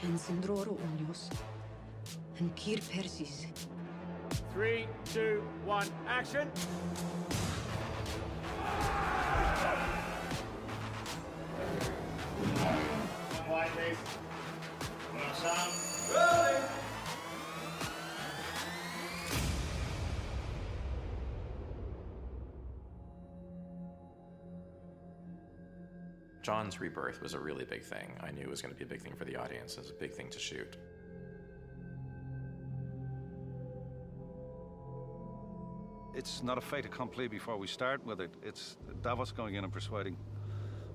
En Sindroro Unios. En Kir Persis. 3, 2, 1, action! Wide, please. Sound. John's rebirth was a really big thing. I knew it was going to be a big thing for the audience. It was a big thing to shoot. It's not a fait accompli before we start with it. It's Davos going in and persuading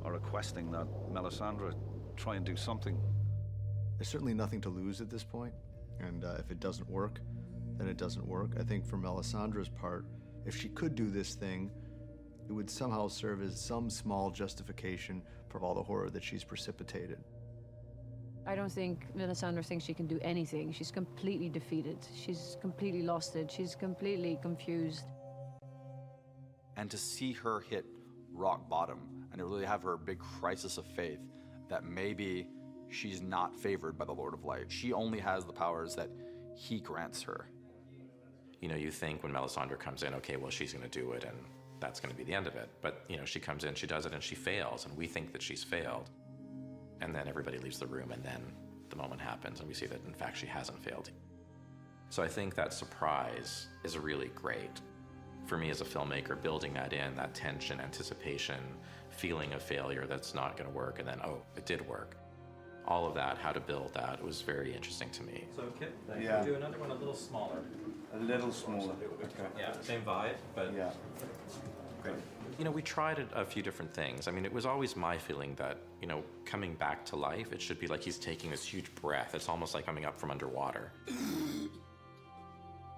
or requesting that Melisandre try and do something. There's certainly nothing to lose at this point, and if it doesn't work, then it doesn't work. I think for Melisandre's part, if she could do this thing, it would somehow serve as some small justification for all the horror that she's precipitated. I don't think Melisandre thinks she can do anything. She's completely defeated. She's completely lost it. She's completely confused. And to see her hit rock bottom and to really have her big crisis of faith that maybe she's not favored by the Lord of Light. She only has the powers that he grants her. You know, you think when Melisandre comes in, okay, well, she's going to do it, and that's going to be the end of it. But, you know, she comes in, she does it, and she fails, and we think that she's failed. And then everybody leaves the room, and then the moment happens, and we see that, in fact, she hasn't failed. So I think that surprise is really great. For me as a filmmaker, building that in, that tension, anticipation, feeling of failure that's not going to work, and then, oh, it did work. All of that, how to build that, was very interesting to me. So, Kit, Yeah. do another one a little smaller. A little smaller. Okay. Yeah, same vibe, but Yeah. great. You know, we tried a few different things. I mean, it was always my feeling that, you know, coming back to life, it should be like he's taking this huge breath. It's almost like coming up from underwater.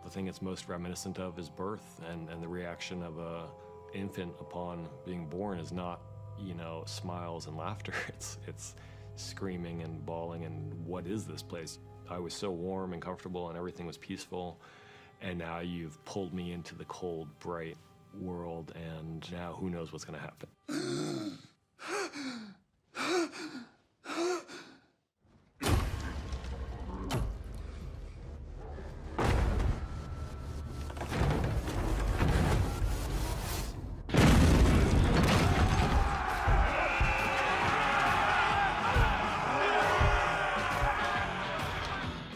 The thing it's most reminiscent of is birth, and the reaction of a infant upon being born is not, you know, smiles and laughter. It's screaming and bawling and what is this place? I was so warm and comfortable and everything was peaceful, and now you've pulled me into the cold, bright world, and now who knows what's going to happen.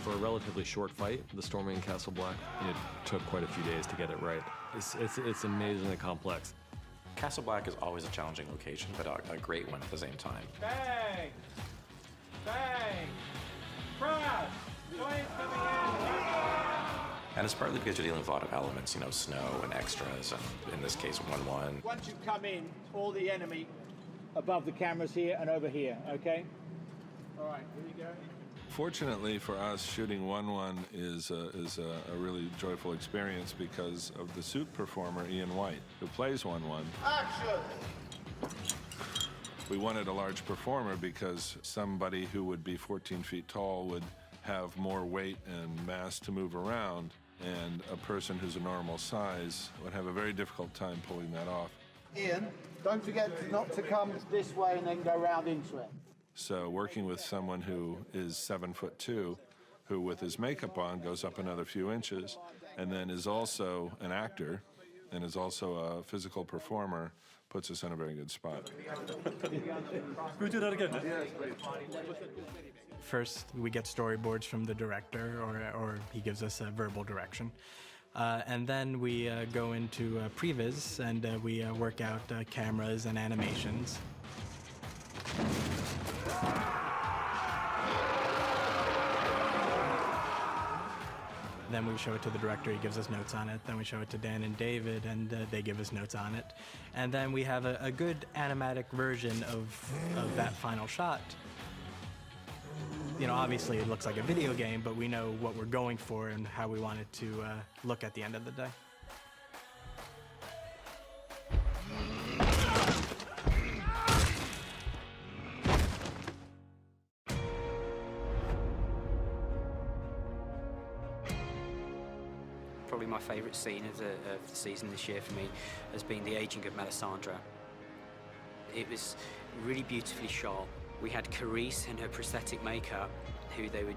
For a relatively short fight, the storming Castle Black, it took quite a few days to get it right. It's amazingly complex. Castle Black is always a challenging location, but a great one at the same time. Bang! Bang! Crash! Flames coming in! And it's partly because you're dealing with a lot of elements, you know, snow and extras, and in this case, 1-1. Once you come in, all the enemy above the cameras here and over here, okay? All right, here you go. Fortunately for us, shooting 1-1 is a really joyful experience because of the suit performer, Ian White, who plays 1-1. Action! We wanted a large performer because somebody who would be 14 feet tall would have more weight and mass to move around, and a person who's a normal size would have a very difficult time pulling that off. Ian, don't forget not to come this way and then go round into it. So working with someone who is 7'2", who with his makeup on goes up another few inches, and then is also an actor and is also a physical performer, puts us in a very good spot. Can we do that again? First, we get storyboards from the director, or he gives us a verbal direction. And then we go into previs, and we work out cameras and animations. Then we show it to the director, he gives us notes on it. Then we show it to Dan and David, and they give us notes on it. And then we have a good animatic version of that final shot. You know, obviously it looks like a video game, but we know what we're going for and how we want it to look at the end of the day. Probably my favourite scene of the season this year for me has been the aging of Melisandre. It was really beautifully shot. We had Coulisses and her prosthetic makeup who they would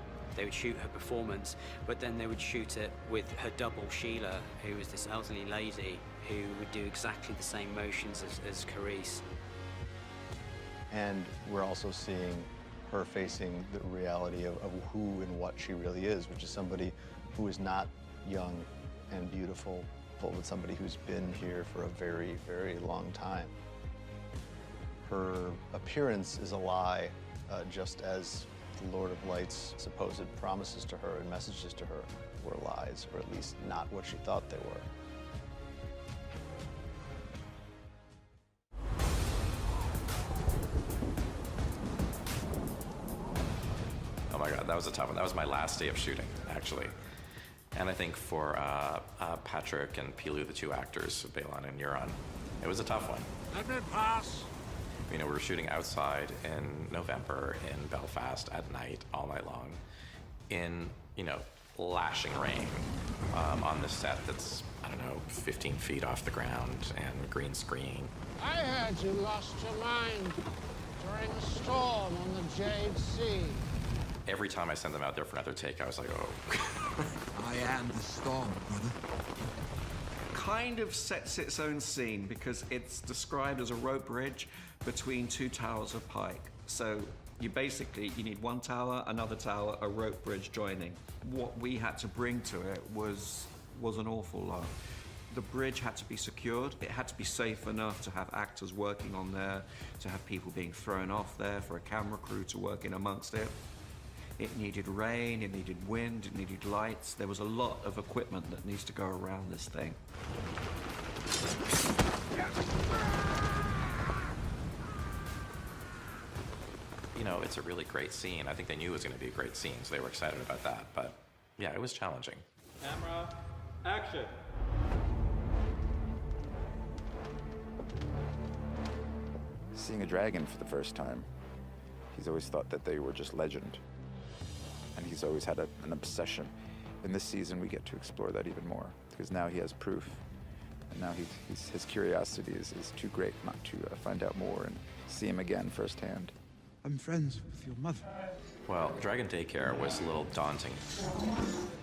shoot her performance, but then they would shoot it with her double Sheila, who was this elderly lady who would do exactly the same motions as Coulisses. And we're also seeing her facing the reality of who and what she really is, which is somebody who is not young and beautiful, but somebody who's been here for a very, very long time. Her appearance is a lie, just as the Lord of Light's supposed promises to her and messages to her were lies, or at least not what she thought they were. Oh my God, that was a tough one. That was my last day of shooting, actually. And I think for Patrick and Pilu, the two actors, Balon and Euron, it was a tough one. Let me pass. You know, we were shooting outside in November in Belfast at night, all night long, in, you know, lashing rain on this set that's, I don't know, 15 feet off the ground and green screen. I heard you lost your mind during a storm on the Jade Sea. Every time I sent them out there for another take, I was like, oh. I am the storm, brother. Kind of sets its own scene because it's described as a rope bridge between two towers of pike. So you need one tower, another tower, a rope bridge joining. What we had to bring to it was an awful lot. The bridge had to be secured. It had to be safe enough to have actors working on there, to have people being thrown off there, for a camera crew to work in amongst it. It needed rain, it needed wind, it needed lights. There was a lot of equipment that needs to go around this thing. You know, it's a really great scene. I think they knew it was going to be a great scene, so they were excited about that. But yeah, it was challenging. Camera, action. Seeing a dragon for the first time, he's always thought that they were just legend. And he's always had an obsession. In this season, we get to explore that even more, because now he has proof. And now his curiosity is too great not to find out more and see him again firsthand. I'm friends with your mother. Well, Dragon Daycare was a little daunting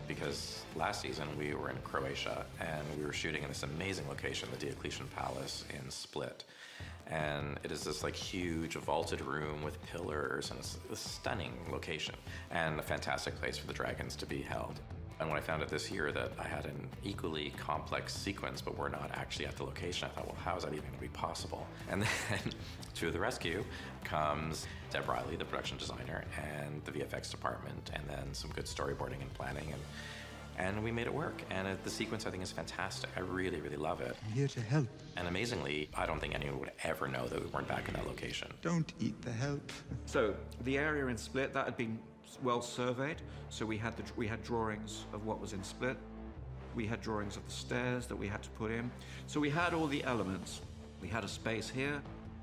because last season we were in Croatia and we were shooting in this amazing location, the Diocletian Palace in Split. And it is this like huge vaulted room with pillars, and it's a stunning location and a fantastic place for the dragons to be held. And when I found out this year that I had an equally complex sequence, but we're not actually at the location, I thought, well, how is that even going to be possible? And then to the rescue comes Deb Riley, the production designer, and the VFX department, and then some good storyboarding and planning, and we made it work. And the sequence, I think, is fantastic. I really, really love it. I'm here to help. And amazingly, I don't think anyone would ever know that we weren't back in that location. Don't eat the help. So the area in Split, that had been well surveyed. So we had drawings of what was in Split. We had drawings of the stairs that we had to put in. So we had all the elements. We had a space here,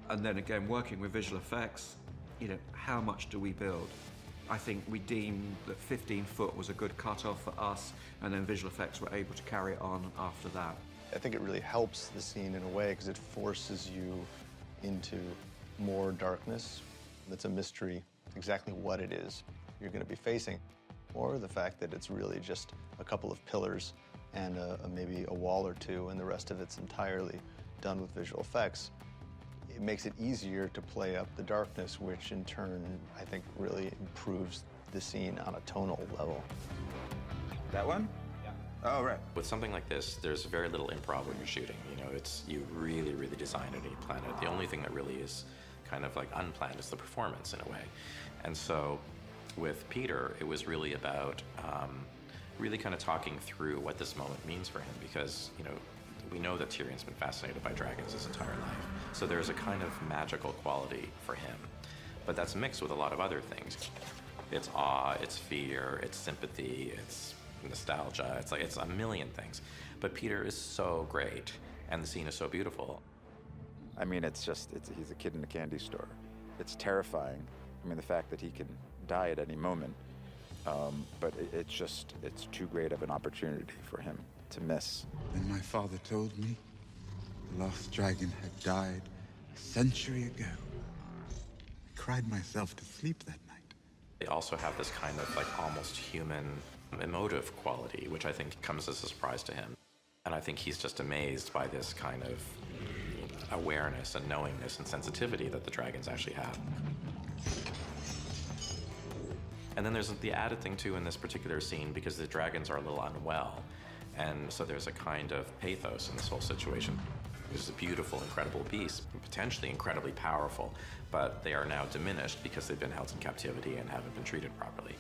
and then again, working with visual effects, you know, how much do we build? I think we deemed that 15 foot was a good cutoff for us, and then visual effects were able to carry it on after that. I think it really helps the scene in a way because it forces you into more darkness. It's a mystery exactly what it is you're going to be facing, or the fact that it's really just a couple of pillars and maybe a wall or two, and the rest of it's entirely done with visual effects. It makes it easier to play up the darkness, which in turn, I think, really improves the scene on a tonal level. That one? Yeah. Oh, right. With something like this, there's very little improv when you're shooting. You know, you really, really design it and you plan it. The only thing that really is kind of like unplanned is the performance in a way. And so with Peter, it was really about really kind of talking through what this moment means for him, because, you know, we know that Tyrion's been fascinated by dragons his entire life. So there's a kind of magical quality for him. But that's mixed with a lot of other things. It's awe, it's fear, it's sympathy, it's nostalgia, it's a million things. But Peter is so great, and the scene is so beautiful. I mean, he's a kid in a candy store. It's terrifying. I mean, the fact that he can die at any moment, but it's too great of an opportunity for him to miss. When my father told me the lost dragon had died a century ago, I cried myself to sleep that night. They also have this kind of like almost human emotive quality, which I think comes as a surprise to him. And I think he's just amazed by this kind of awareness and knowingness and sensitivity that the dragons actually have. And then there's the added thing too in this particular scene, because the dragons are a little unwell. And so there's a kind of pathos in this whole situation. There's a beautiful, incredible beast, potentially incredibly powerful, but they are now diminished because they've been held in captivity and haven't been treated properly.